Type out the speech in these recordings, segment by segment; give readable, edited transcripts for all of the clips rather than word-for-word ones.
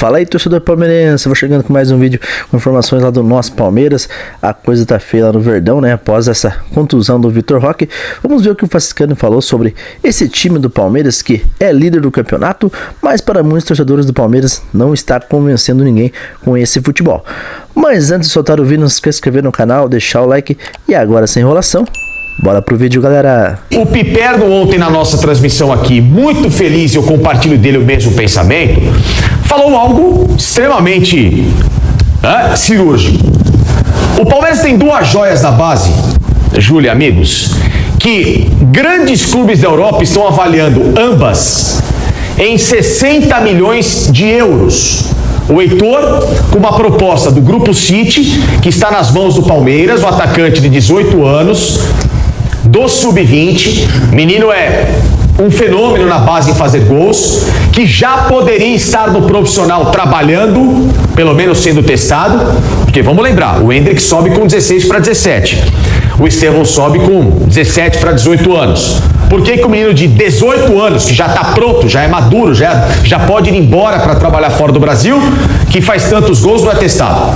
Fala aí, torcedor palmeirense, vou chegando com mais um vídeo com informações lá do nosso Palmeiras. A coisa tá feia lá no Verdão, né, após essa contusão do Vitor Roque. Vamos ver o que o Franciscano falou sobre esse time do Palmeiras, que é líder do campeonato, mas para muitos torcedores do Palmeiras não está convencendo ninguém com esse futebol. Mas antes de soltar o vídeo, não se esqueça de se inscrever no canal, deixar o like e agora, sem enrolação, bora pro vídeo, galera. O Piperno ontem na nossa transmissão aqui, muito feliz, eu compartilho dele o mesmo pensamento, falou algo extremamente cirúrgico. O Palmeiras tem duas joias na base, Júlia, amigos, que grandes clubes da Europa estão avaliando ambas em 60 milhões de euros. O Heitor, com uma proposta do Grupo City, que está nas mãos do Palmeiras, o atacante de 18 anos, do Sub-20, menino é um fenômeno na base em fazer gols, que já poderia estar no profissional trabalhando, pelo menos sendo testado, porque vamos lembrar, o Hendrick sobe com 16 para 17, o Estevão sobe com 17 para 18 anos. Por que que o menino de 18 anos, que já está pronto, já é maduro, já pode ir embora para trabalhar fora do Brasil, que faz tantos gols, não é testado?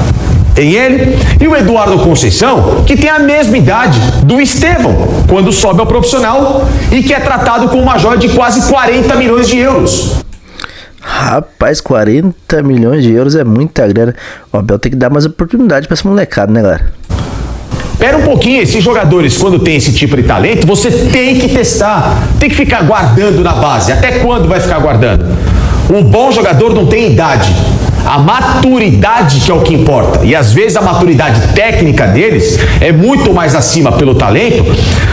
Tem ele e o Eduardo Conceição, que tem a mesma idade do Estevão, quando sobe ao profissional, e que é tratado com uma joia de quase 40 milhões de euros. Rapaz, 40 milhões de euros é muita grana. O Abel tem que dar mais oportunidade para esse molecado, né, galera? Espera um pouquinho, esses jogadores, quando tem esse tipo de talento, você tem que testar, tem que ficar guardando na base. Até quando vai ficar guardando? O bom jogador não tem idade. A maturidade que é o que importa. E às vezes a maturidade técnica deles é muito mais acima pelo talento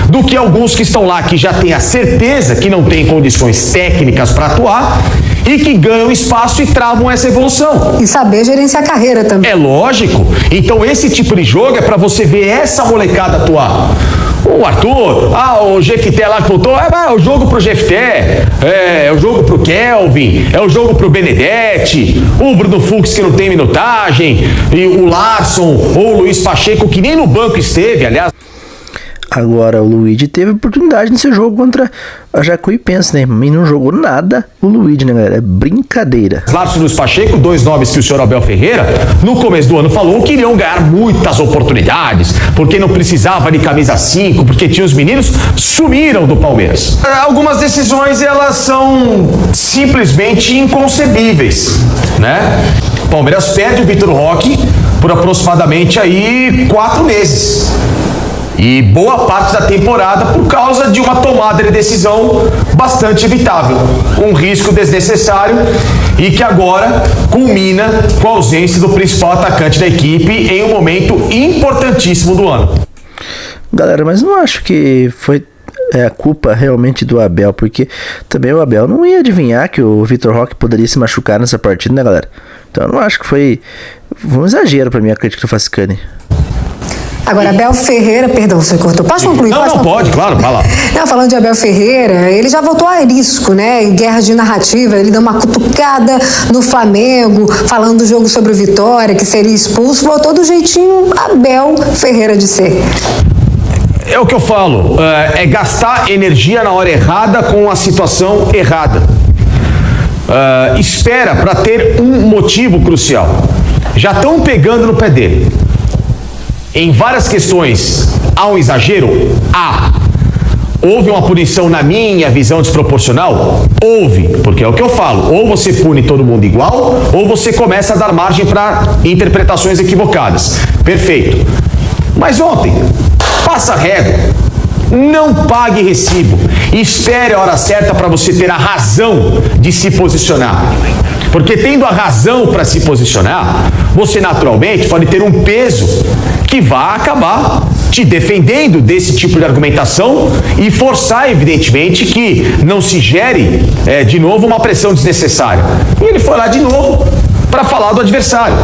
do que alguns que estão lá que já têm a certeza que não têm condições técnicas para atuar e que ganham espaço e travam essa evolução. E saber gerenciar a carreira também. É lógico. Então esse tipo de jogo é para você ver essa molecada atuar. O Arthur, o Jefté lá que voltou, é o jogo pro Jefté, é o jogo pro Kelvin, é o jogo pro Benedetti, o Bruno Fux que não tem minutagem, e o Larson ou o Luiz Pacheco que nem no banco esteve, aliás. Agora o Luigi teve oportunidade nesse jogo contra a Jacuipense, né? Mas não jogou nada o Luigi, né, galera? É brincadeira. Larson e Luiz Pacheco, dois nomes que o senhor Abel Ferreira, no começo do ano, falou que iriam ganhar muitas oportunidades, porque não precisava de camisa 5, porque tinha os meninos, sumiram do Palmeiras. Algumas decisões, elas são simplesmente inconcebíveis, né? O Palmeiras perde o Vitor Roque por aproximadamente aí 4 meses. E boa parte da temporada por causa de uma tomada de decisão bastante evitável, um risco desnecessário e que agora culmina com a ausência do principal atacante da equipe em um momento importantíssimo do ano. Galera, mas não acho que foi a culpa realmente do Abel, porque também o Abel não ia adivinhar que o Vitor Roque poderia se machucar nessa partida, né, galera? Então eu não acho que foi um exagero pra mim a crítica do Franciscano. Agora, Abel Ferreira, perdão, você cortou. Pode concluir? Pode, claro, vai lá. Não, falando de Abel Ferreira, ele já voltou a arisco, né? Em guerra de narrativa, ele deu uma cutucada no Flamengo, falando do jogo sobre o Vitória, que seria expulso, voltou do jeitinho Abel Ferreira de ser. É o que eu falo, é gastar energia na hora errada com a situação errada. Espera para ter um motivo crucial. Já estão pegando no pé dele. Em várias questões, há um exagero? Há. Houve uma punição na minha visão desproporcional? Houve, porque é o que eu falo, ou você pune todo mundo igual, ou você começa a dar margem para interpretações equivocadas. Perfeito. Mas ontem, passa régua, não pague recibo, espere a hora certa para você ter a razão de se posicionar. Porque tendo a razão para se posicionar, você naturalmente pode ter um peso que vai acabar te defendendo desse tipo de argumentação e forçar, evidentemente, que não se gere de novo uma pressão desnecessária. E ele foi lá de novo para falar do adversário.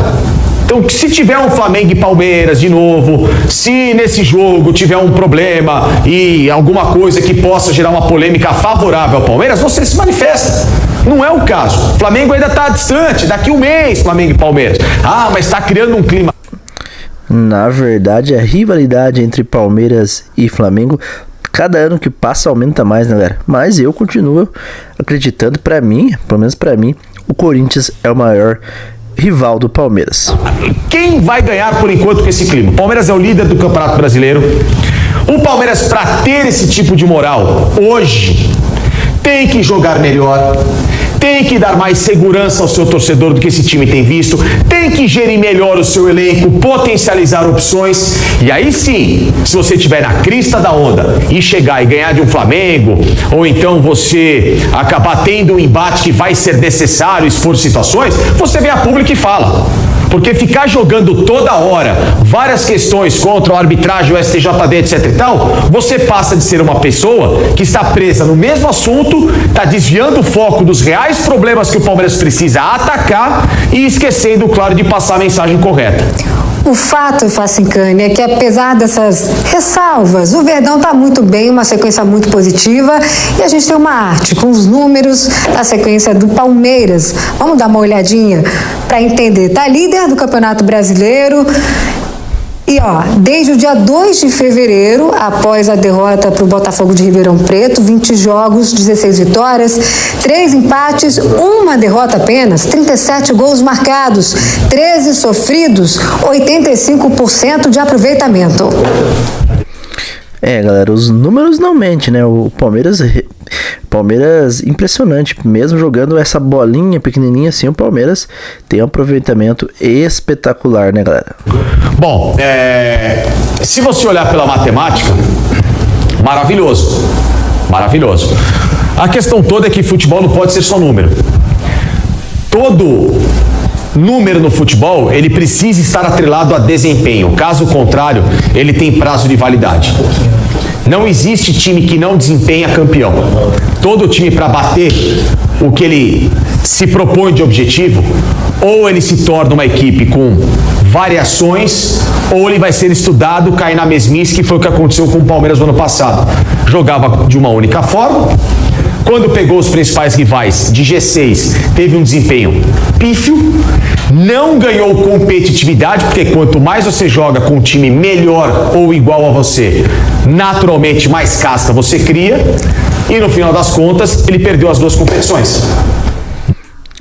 Então, se tiver um Flamengo e Palmeiras de novo, se nesse jogo tiver um problema e alguma coisa que possa gerar uma polêmica favorável ao Palmeiras, você se manifesta. Não é o caso. O Flamengo ainda está distante, daqui 1 mês, Flamengo e Palmeiras. Mas está criando um clima. Na verdade, a rivalidade entre Palmeiras e Flamengo, cada ano que passa aumenta mais, né, galera? Mas eu continuo acreditando, pra mim, pelo menos pra mim, o Corinthians é o maior rival do Palmeiras. Quem vai ganhar por enquanto com esse clima? O Palmeiras é o líder do Campeonato Brasileiro. O Palmeiras, para ter esse tipo de moral, hoje, tem que jogar melhor, tem que dar mais segurança ao seu torcedor do que esse time tem visto, tem que gerir melhor o seu elenco, potencializar opções, e aí sim, se você estiver na crista da onda e chegar e ganhar de um Flamengo, ou então você acabar tendo um embate que vai ser necessário expor situações, você vem a público e fala. Porque ficar jogando toda hora várias questões contra a arbitragem, o STJD, etc e tal, você passa de ser uma pessoa que está presa no mesmo assunto, está desviando o foco dos reais problemas que o Palmeiras precisa atacar e esquecendo, claro, de passar a mensagem correta. O fato, Facicani, é que apesar dessas ressalvas, o Verdão está muito bem, uma sequência muito positiva, e a gente tem uma arte com os números da sequência do Palmeiras. Vamos dar uma olhadinha para entender. Está líder do Campeonato Brasileiro. E ó, desde o dia 2 de fevereiro, após a derrota para o Botafogo de Ribeirão Preto, 20 jogos, 16 vitórias, 3 empates, 1 derrota apenas, 37 gols marcados, 13 sofridos, 85% de aproveitamento. Galera, os números não mentem, né? O Palmeiras impressionante, mesmo jogando essa bolinha pequenininha assim, o Palmeiras tem um aproveitamento espetacular, né, galera? Bom, se você olhar pela matemática, maravilhoso, maravilhoso. A questão toda é que futebol não pode ser só número. Todo número no futebol, ele precisa estar atrelado a desempenho. Caso contrário, ele tem prazo de validade. Não existe time que não desempenha campeão. Todo time, para bater o que ele se propõe de objetivo, ou ele se torna uma equipe com variações, ou ele vai ser estudado, cair na mesmice, que foi o que aconteceu com o Palmeiras no ano passado. Jogava de uma única forma. Quando pegou os principais rivais de G6, teve um desempenho pífio, não ganhou competitividade, porque quanto mais você joga com um time melhor ou igual a você, naturalmente mais casca você cria, e no final das contas, ele perdeu as 2 competições.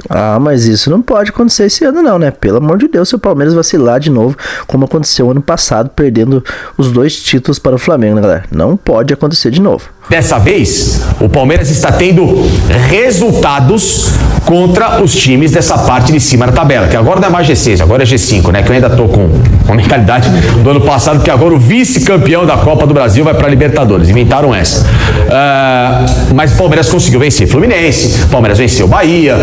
Ah, mas isso não pode acontecer esse ano não, né? Pelo amor de Deus, se o Palmeiras vacilar de novo, como aconteceu ano passado, perdendo os 2 títulos para o Flamengo, né, galera? Não pode acontecer de novo. Dessa vez, o Palmeiras está tendo resultados contra os times dessa parte de cima da tabela, que agora não é mais G6, agora é G5, né? Que eu ainda tô com a mentalidade do ano passado, que agora o vice-campeão da Copa do Brasil vai para a Libertadores. Inventaram essa. Mas o Palmeiras conseguiu vencer Fluminense, o Palmeiras venceu Bahia.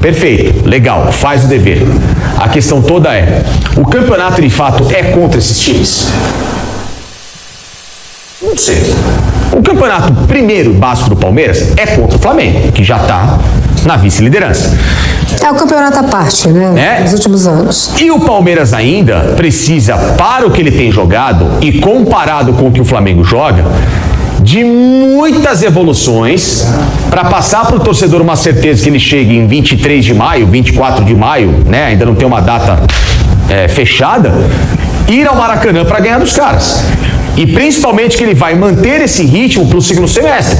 Perfeito, legal, faz o dever. A questão toda é, o campeonato de fato é contra esses times? Não sei. O campeonato primeiro básico do Palmeiras é contra o Flamengo, que já está na vice-liderança. É o campeonato à parte, né? Nos últimos anos. E o Palmeiras ainda precisa, para o que ele tem jogado e comparado com o que o Flamengo joga, de muitas evoluções para passar para o torcedor uma certeza que ele chegue em 23 de maio, 24 de maio, né? Ainda não tem uma data fechada, ir ao Maracanã para ganhar dos caras. E principalmente que ele vai manter esse ritmo para o segundo semestre.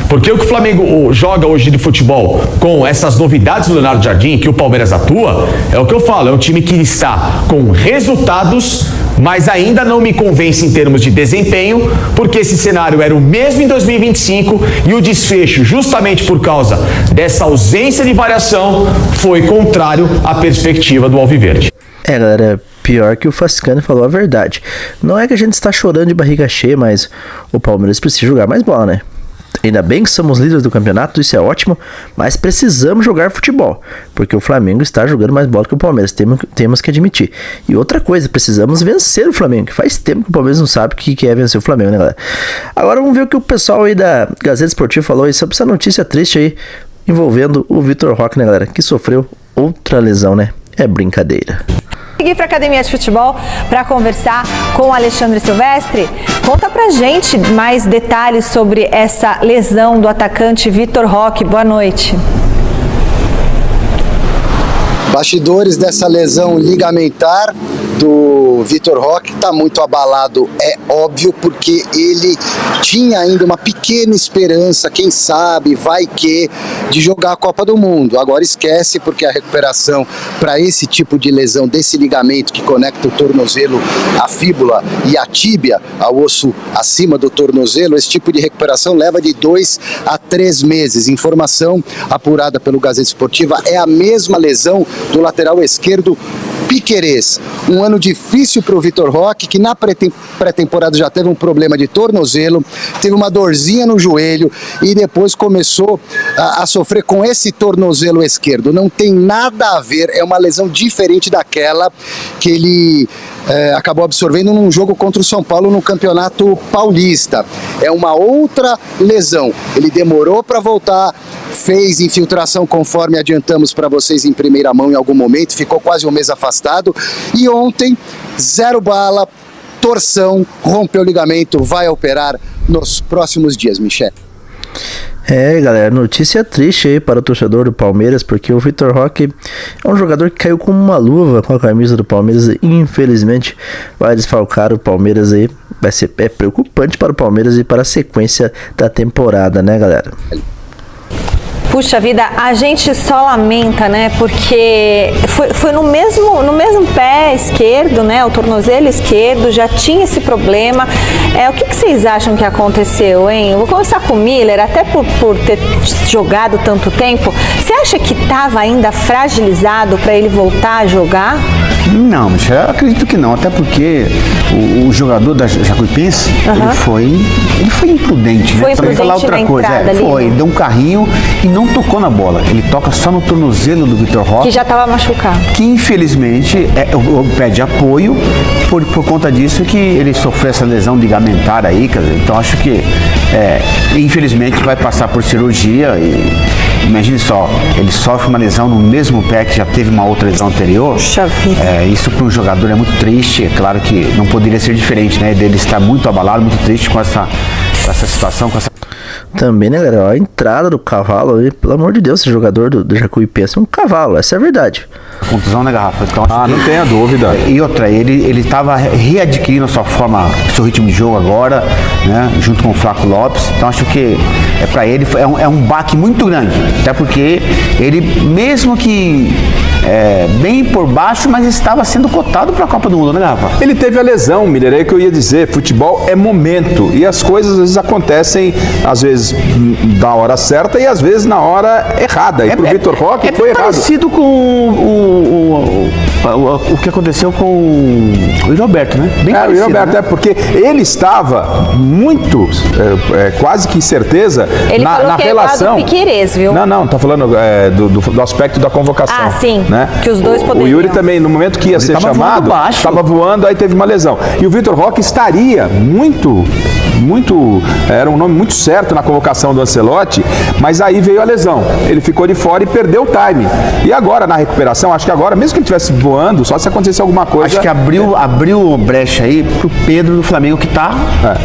Porque o que o Flamengo joga hoje de futebol com essas novidades do Leonardo Jardim, que o Palmeiras atua, é o que eu falo, é um time que está com resultados, mas ainda não me convence em termos de desempenho, porque esse cenário era o mesmo em 2025 e o desfecho, justamente por causa dessa ausência de variação, foi contrário à perspectiva do Alviverde. Galera, pior que o Fascani falou a verdade. Não é que a gente está chorando de barriga cheia, mas o Palmeiras precisa jogar mais bola, né? Ainda bem que somos líderes do campeonato, isso é ótimo, mas precisamos jogar futebol, porque o Flamengo está jogando mais bola que o Palmeiras, temos que admitir. E outra coisa, precisamos vencer o Flamengo, que faz tempo que o Palmeiras não sabe o que é vencer o Flamengo, né, galera? Agora vamos ver o que o pessoal aí da Gazeta Esportiva falou aí sobre essa notícia triste aí, envolvendo o Vitor Roque, né, galera? Que sofreu outra lesão, né? É brincadeira. Seguir para a Academia de Futebol para conversar com o Alexandre Silvestre. Conta pra gente mais detalhes sobre essa lesão do atacante Vitor Roque. Boa noite. Bastidores dessa lesão ligamentar do Vitor Roque está muito abalado, é óbvio, porque ele tinha ainda uma pequena esperança, quem sabe, vai que, de jogar a Copa do Mundo. Agora esquece, porque a recuperação para esse tipo de lesão, desse ligamento que conecta o tornozelo, a fíbula e a tíbia, ao osso acima do tornozelo, esse tipo de recuperação leva de 2 a 3 meses. Informação apurada pelo Gazeta Esportiva, é a mesma lesão do lateral esquerdo Piquerez. Um ano difícil para o Vitor Roque, que na pré-temporada já teve um problema de tornozelo, teve uma dorzinha no joelho e depois começou a sofrer com esse tornozelo esquerdo. Não tem nada a ver, é uma lesão diferente daquela que ele acabou absorvendo num jogo contra o São Paulo no Campeonato Paulista. É uma outra lesão. Ele demorou para voltar, fez infiltração conforme adiantamos para vocês em primeira mão em algum momento, ficou quase um mês afastado e ontem, 0 bala, torção, rompeu o ligamento, vai operar nos próximos dias, Michel. Galera, notícia triste aí para o torcedor do Palmeiras, porque o Vitor Roque é um jogador que caiu como uma luva com a camisa do Palmeiras e infelizmente vai desfalcar o Palmeiras aí. Vai ser preocupante para o Palmeiras e para a sequência da temporada, né, galera? Puxa vida, a gente só lamenta, né? Porque foi no mesmo pé esquerdo, né? O tornozelo esquerdo já tinha esse problema. O que vocês acham que aconteceu, hein? Eu vou começar com o Miller, até por ter jogado tanto tempo. Você acha que estava ainda fragilizado para ele voltar a jogar? Não, Michel, eu acredito que não, até porque o jogador da Jacuipense, ele foi imprudente, né? Foi imprudente falar outra coisa, ali, deu um carrinho e não tocou na bola. Ele toca só no tornozelo do Vitor Roque, que já estava machucado. Que infelizmente pede apoio por conta disso que ele sofreu essa lesão ligamentar aí, quer dizer, então acho que infelizmente vai passar por cirurgia e imagine só, ele sofre uma lesão no mesmo pé que já teve uma outra lesão anterior. Puxa vida. Isso para um jogador é muito triste, é claro que não poderia ser diferente, né? Dele estar muito abalado, muito triste com essa situação, com essa... Também, né, galera, a entrada do cavalo aí, pelo amor de Deus, esse jogador do Jacuipense é um cavalo, essa é a verdade. Contusão, né, Garrafa? Então, não tenha dúvida. E outra, ele estava readquirindo a sua forma, seu ritmo de jogo agora, né, junto com o Flaco Lopes, então acho que para ele é um baque muito grande, até porque ele, mesmo que bem por baixo, mas estava sendo cotado para a Copa do Mundo, né, Garrafa? Ele teve a lesão, Miller, é que eu ia dizer, futebol é momento, e as coisas às vezes acontecem, às vezes na hora certa e às vezes na hora errada, e pro Vitor Roque foi errado. É parecido com o que aconteceu com o Roberto, né? Bem parecido, o Roberto, né? Porque ele estava muito, quase que certeza, ele na relação... Ele do Piquerez, viu? Não, tá falando do aspecto da convocação. Ah, sim, né? Que os dois poderiam. O Yuri também, no momento que ia ser chamado, estava voando, aí teve uma lesão. E o Vitor Roque estaria muito, era um nome muito certo na convocação do Ancelotti, mas aí veio a lesão. Ele ficou de fora e perdeu o time. E agora, na recuperação, acho que agora, mesmo que ele estivesse voando, só se acontecesse alguma coisa... Acho que abriu brecha aí pro Pedro do Flamengo, que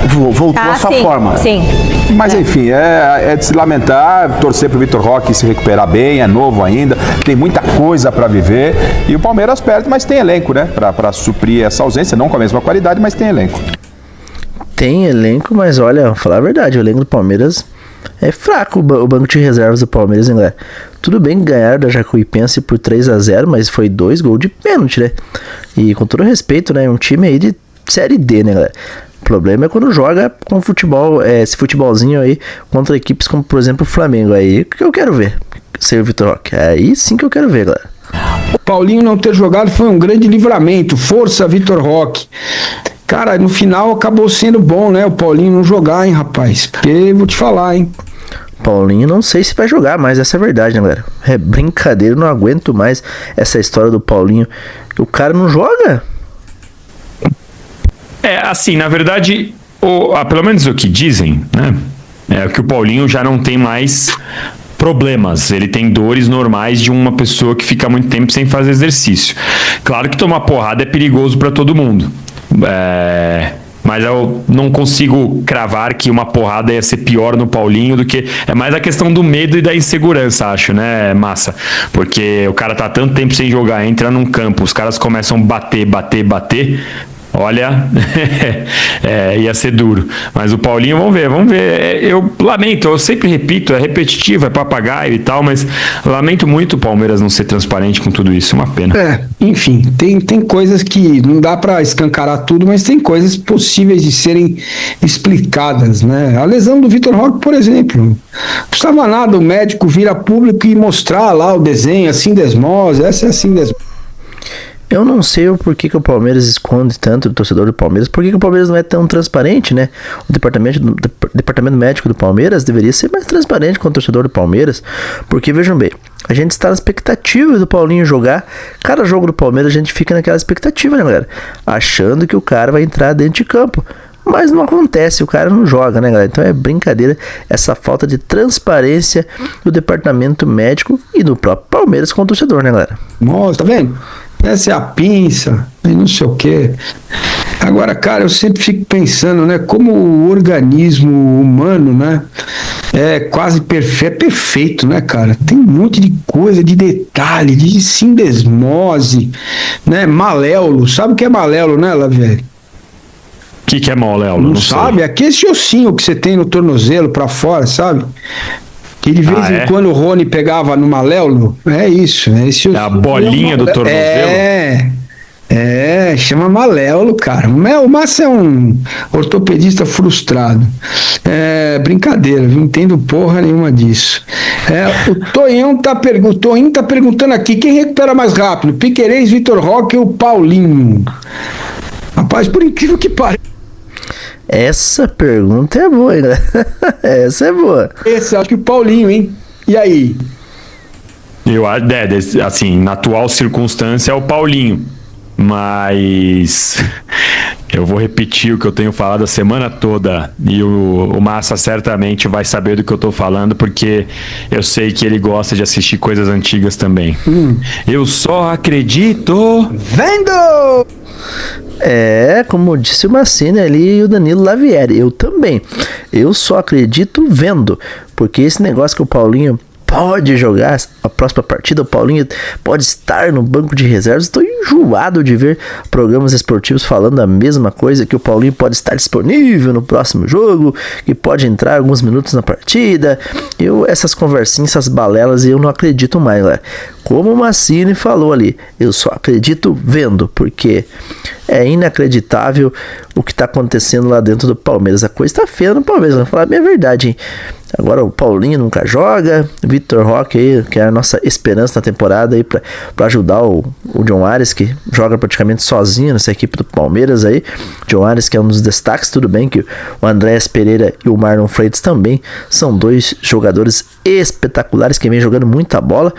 voltou à sua forma. Sim. Mas enfim, é de se lamentar, torcer pro Vitor Roque se recuperar bem, é novo ainda, tem muita coisa para viver, e o Palmeiras perde, mas tem elenco, né, para suprir essa ausência, não com a mesma qualidade, mas tem elenco. Tem elenco, mas olha, vou falar a verdade, o elenco do Palmeiras é fraco, o banco de reservas do Palmeiras, hein, galera? Tudo bem que ganharam da Jacuipense por 3-0, mas foi 2 gols de pênalti, né? E com todo respeito, né, um time aí de Série D, né, galera? O problema é quando joga com futebol, esse futebolzinho aí contra equipes como, por exemplo, o Flamengo. Aí que eu quero ver, ser o Vitor Roque. Aí sim que eu quero ver, galera. O Paulinho não ter jogado foi um grande livramento. Força, Vitor Roque. Cara, no final acabou sendo bom, né? O Paulinho não jogar, hein, rapaz? Porque vou te falar, hein? Paulinho não sei se vai jogar, mas essa é a verdade, né, galera? É brincadeira, eu não aguento mais essa história do Paulinho. O cara não joga. Assim, na verdade, pelo menos o que dizem, né? É que o Paulinho já não tem mais problemas, ele tem dores normais de uma pessoa que fica muito tempo sem fazer exercício. Claro que tomar porrada é perigoso para todo mundo. Mas eu não consigo cravar que uma porrada ia ser pior no Paulinho do que... É mais a questão do medo e da insegurança, acho, né, Massa? Porque o cara tá tanto tempo sem jogar, entra num campo, os caras começam a bater. Olha, ia ser duro. Mas o Paulinho, vamos ver. Eu lamento, eu sempre repito, é repetitivo, é papagaio e tal, mas lamento muito o Palmeiras não ser transparente com tudo isso, uma pena. Enfim, tem coisas que não dá pra escancarar tudo, mas tem coisas possíveis de serem explicadas, né? A lesão do Vitor Roque, por exemplo, não custava nada o médico vir a público e mostrar lá o desenho, a sindesmose, essa é a sindesmose. Eu não sei o porquê que o Palmeiras esconde tanto do torcedor do Palmeiras, por que o Palmeiras não é tão transparente, né? O departamento médico do Palmeiras deveria ser mais transparente com o torcedor do Palmeiras, porque vejam bem, a gente está na expectativa do Paulinho jogar. Cada jogo do Palmeiras a gente fica naquela expectativa, né, galera? Achando que o cara vai entrar dentro de campo. Mas não acontece, o cara não joga, né, galera? Então é brincadeira essa falta de transparência do departamento médico e do próprio Palmeiras com o torcedor, né, galera? Nossa, tá vendo? Essa é a pinça, e não sei o quê. Agora, cara, eu sempre fico pensando, né, como o organismo humano, né, é quase perfeito, né, cara? Tem um monte de coisa, de detalhe, de sindesmose, né, maléolo. Sabe o que é maléolo, né, Lavieri? O que é maléolo? Não sabe? É aquele ossinho que você tem no tornozelo pra fora, sabe? Que de vez em quando o Rony pegava no maléolo. É isso, é esse ossinho. É a bolinha do tornozelo? Chama maléolo, cara. O Márcio é um ortopedista frustrado. É brincadeira, não entendo porra nenhuma disso. O Toinho tá perguntando aqui, quem recupera mais rápido? Piquerez, Vitor Roque ou Paulinho? Rapaz, por incrível que pareça. Essa pergunta é boa, né? Essa é boa. Acho que o Paulinho, hein? E aí? Eu acho, assim, na atual circunstância é o Paulinho. Mas eu vou repetir o que eu tenho falado a semana toda. E o Massa certamente vai saber do que eu tô falando, porque eu sei que ele gosta de assistir coisas antigas também. Eu só acredito vendo! Como disse o Massini ali e o Danilo Lavieri, eu também. Eu só acredito vendo, porque esse negócio que o Paulinho pode jogar a próxima partida, o Paulinho pode estar no banco de reservas. Estou enjoado de ver programas esportivos falando a mesma coisa, que o Paulinho pode estar disponível no próximo jogo, que pode entrar alguns minutos na partida. Essas conversinhas, essas balelas, eu não acredito mais, galera. Como o Massini falou ali, eu só acredito vendo, porque é inacreditável o que está acontecendo lá dentro do Palmeiras. A coisa está feia no Palmeiras, vou falar a minha verdade, hein? Agora o Paulinho nunca joga, Vitor Roque aí, que é a nossa esperança na temporada aí para ajudar o John Ares, que joga praticamente sozinho nessa equipe do Palmeiras aí. John Ares, que é um dos destaques, tudo bem que o Andréas Pereira e o Marlon Freitas também são dois jogadores espetaculares que vêm jogando muita bola.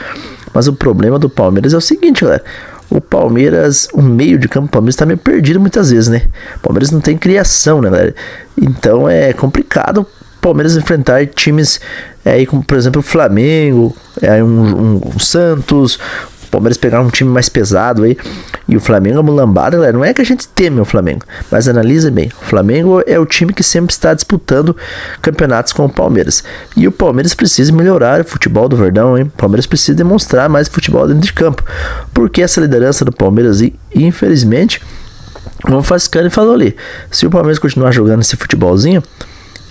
Mas o problema do Palmeiras é o seguinte, galera. O Palmeiras, o meio de campo do Palmeiras tá meio perdido muitas vezes, né? O Palmeiras não tem criação, né, galera? Então é complicado o Palmeiras enfrentar times aí como, por exemplo, o Flamengo, um Santos. O Palmeiras pegar um time mais pesado aí. E o Flamengo é uma lambada, galera. Não é que a gente teme o Flamengo, mas analisa bem. O Flamengo é o time que sempre está disputando campeonatos com o Palmeiras. E o Palmeiras precisa melhorar o futebol do Verdão, hein? O Palmeiras precisa demonstrar mais futebol dentro de campo. Porque essa liderança do Palmeiras, infelizmente, como o Fascani falou ali, se o Palmeiras continuar jogando esse futebolzinho,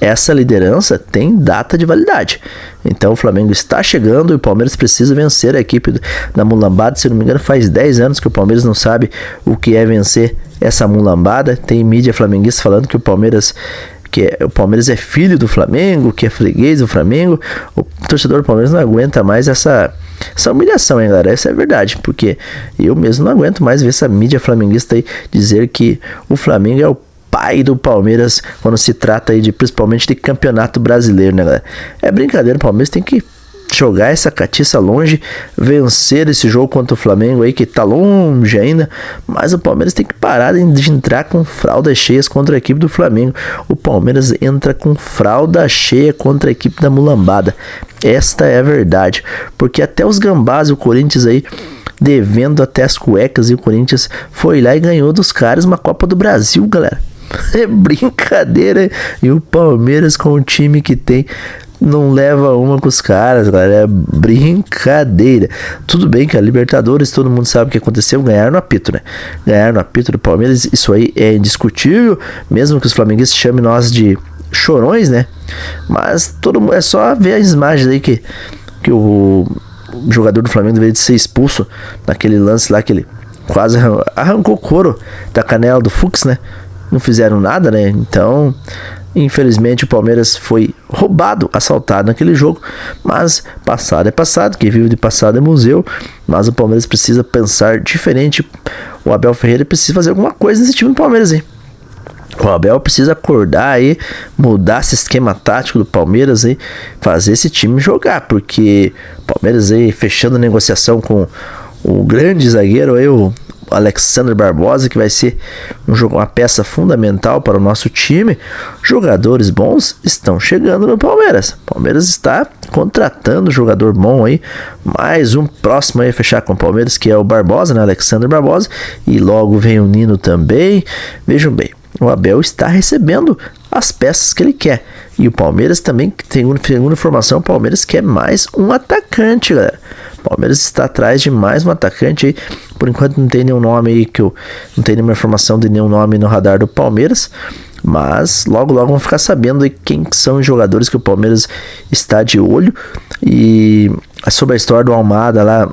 essa liderança tem data de validade. Então o Flamengo está chegando e o Palmeiras precisa vencer a equipe da mulambada. Se não me engano, faz 10 anos que o Palmeiras não sabe o que é vencer essa mulambada. Tem mídia flamenguista falando que o Palmeiras é filho do Flamengo, que é freguês do Flamengo. O torcedor do Palmeiras não aguenta mais essa humilhação, hein, galera? Essa é a verdade, porque eu mesmo não aguento mais ver essa mídia flamenguista aí dizer que o Flamengo é o pai do Palmeiras quando se trata aí principalmente de campeonato brasileiro, né, galera? É brincadeira, o Palmeiras tem que jogar essa catiça longe, vencer esse jogo contra o Flamengo aí, que tá longe ainda, mas o Palmeiras tem que parar de entrar com fraldas cheias contra a equipe do Flamengo. O Palmeiras entra com fralda cheia contra a equipe da mulambada. Esta é a verdade, porque até os gambás, o Corinthians aí devendo até as cuecas, e o Corinthians foi lá e ganhou dos caras uma Copa do Brasil, galera. É brincadeira. E o Palmeiras, com o time que tem, não leva uma com os caras, galera. É brincadeira. Tudo bem que a Libertadores, todo mundo sabe o que aconteceu. Ganharam no apito, né? Ganharam no apito do Palmeiras. Isso aí é indiscutível. Mesmo que os flamenguistas chamem nós de chorões, né? Mas todo mundo, é só ver as imagens aí que o jogador do Flamengo deveria ser expulso naquele lance lá que ele quase arrancou o couro da canela do Fux, né? Não fizeram nada, né? Então, infelizmente, o Palmeiras foi roubado, assaltado naquele jogo. Mas passado é passado, quem vive de passado é museu. Mas o Palmeiras precisa pensar diferente. O Abel Ferreira precisa fazer alguma coisa nesse time do Palmeiras, hein? O Abel precisa acordar aí, mudar esse esquema tático do Palmeiras aí, fazer esse time jogar, porque o Palmeiras aí fechando a negociação com o grande zagueiro aí, o Alexandre Barbosa, que vai ser uma peça fundamental para o nosso time. Jogadores bons estão chegando no Palmeiras. O Palmeiras está contratando jogador bom aí. Mais um próximo aí a fechar com o Palmeiras, que é o Barbosa, né? Alexandre Barbosa. E logo vem o Nino também. Vejam bem, o Abel está recebendo as peças que ele quer. E o Palmeiras também, segundo informação, o Palmeiras quer mais um atacante, galera. O Palmeiras está atrás de mais um atacante aí. Por enquanto não tem nenhum nome aí, não tem nenhuma informação de nenhum nome no radar do Palmeiras. Mas logo vão ficar sabendo aí quem são os jogadores que o Palmeiras está de olho. E sobre a história do Almada lá,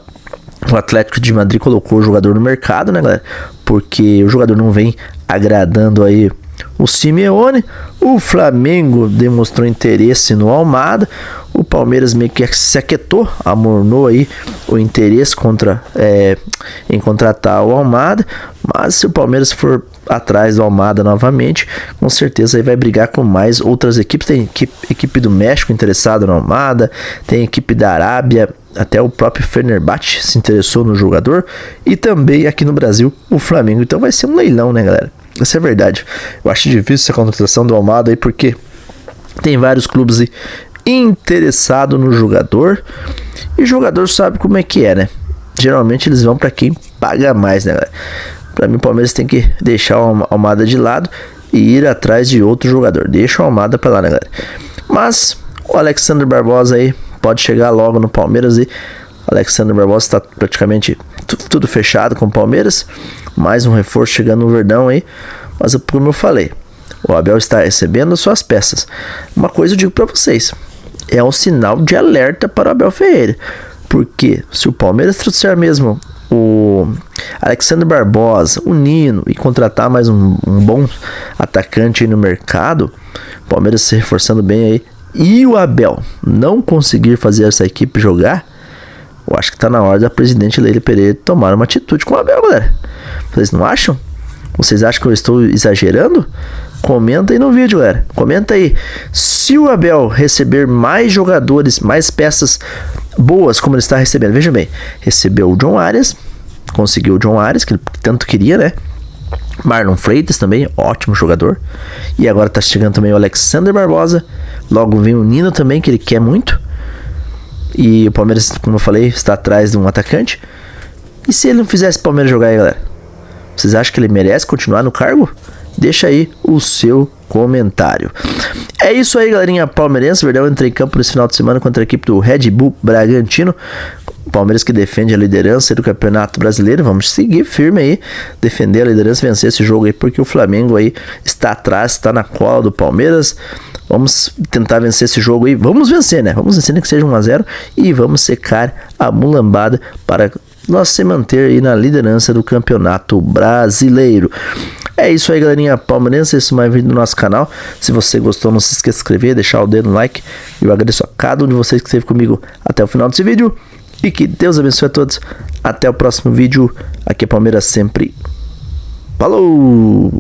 o Atlético de Madrid colocou o jogador no mercado, né, galera? Porque o jogador não vem agradando aí o Simeone. O Flamengo demonstrou interesse no Almada. O Palmeiras meio que se aquietou, amornou aí o interesse em contratar o Almada. Mas se o Palmeiras for atrás do Almada novamente, com certeza aí vai brigar com mais outras equipes. Tem equipe do México interessada no Almada, tem equipe da Arábia, até o próprio Fenerbahçe se interessou no jogador, e também aqui no Brasil o Flamengo. Então vai ser um leilão, né, galera? Essa é a verdade. Eu acho difícil essa contratação do Almada aí, porque tem vários clubes aí interessados no jogador, e o jogador sabe como é que é, né? Geralmente eles vão para quem paga mais, né, galera? Para mim o Palmeiras tem que deixar o Almada de lado e ir atrás de outro jogador. Deixa o Almada para lá, né, galera? Mas o Alexandre Barbosa aí pode chegar logo no Palmeiras. E Alexandre Barbosa está praticamente tudo fechado com o Palmeiras. Mais um reforço chegando no Verdão aí. Mas como eu falei, o Abel está recebendo as suas peças. Uma coisa eu digo para vocês, é um sinal de alerta para o Abel Ferreira. Porque se o Palmeiras trouxer mesmo o Alexandre Barbosa, o Nino, e contratar mais um bom atacante aí no mercado, o Palmeiras se reforçando bem aí, e o Abel não conseguir fazer essa equipe jogar, eu acho que tá na hora da presidente Leila Pereira tomar uma atitude com o Abel, galera. Vocês não acham? Vocês acham que eu estou exagerando? Comenta aí no vídeo, galera. Comenta aí. Se o Abel receber mais jogadores, mais peças boas como ele está recebendo, veja bem, recebeu o John Arias, conseguiu o John Arias, que ele tanto queria, né? Marlon Freitas também, ótimo jogador. E agora tá chegando também o Alexandre Barbosa. Logo vem o Nino também, que ele quer muito. E o Palmeiras, como eu falei, está atrás de um atacante. E se ele não fizesse o Palmeiras jogar aí, galera? Vocês acham que ele merece continuar no cargo? Deixa aí o seu comentário. É isso aí, galerinha palmeirense. Verdão entra em campo nesse final de semana contra a equipe do Red Bull Bragantino. O Palmeiras que defende a liderança do Campeonato Brasileiro. Vamos seguir firme aí, defender a liderança, vencer esse jogo aí, porque o Flamengo aí está atrás, está na cola do Palmeiras. Vamos tentar vencer esse jogo aí. Vamos vencer, né? Vamos vencer, nem que seja 1-0, e vamos secar a mulambada para nós se manter aí na liderança do Campeonato Brasileiro. É isso aí, galerinha palmeirense. Esse é mais um vídeo do nosso canal. Se você gostou, não se esqueça de se inscrever, deixar o dedo no like. Eu agradeço a cada um de vocês que esteve comigo até o final desse vídeo. E que Deus abençoe a todos. Até o próximo vídeo. Aqui é Palmeiras sempre. Falou!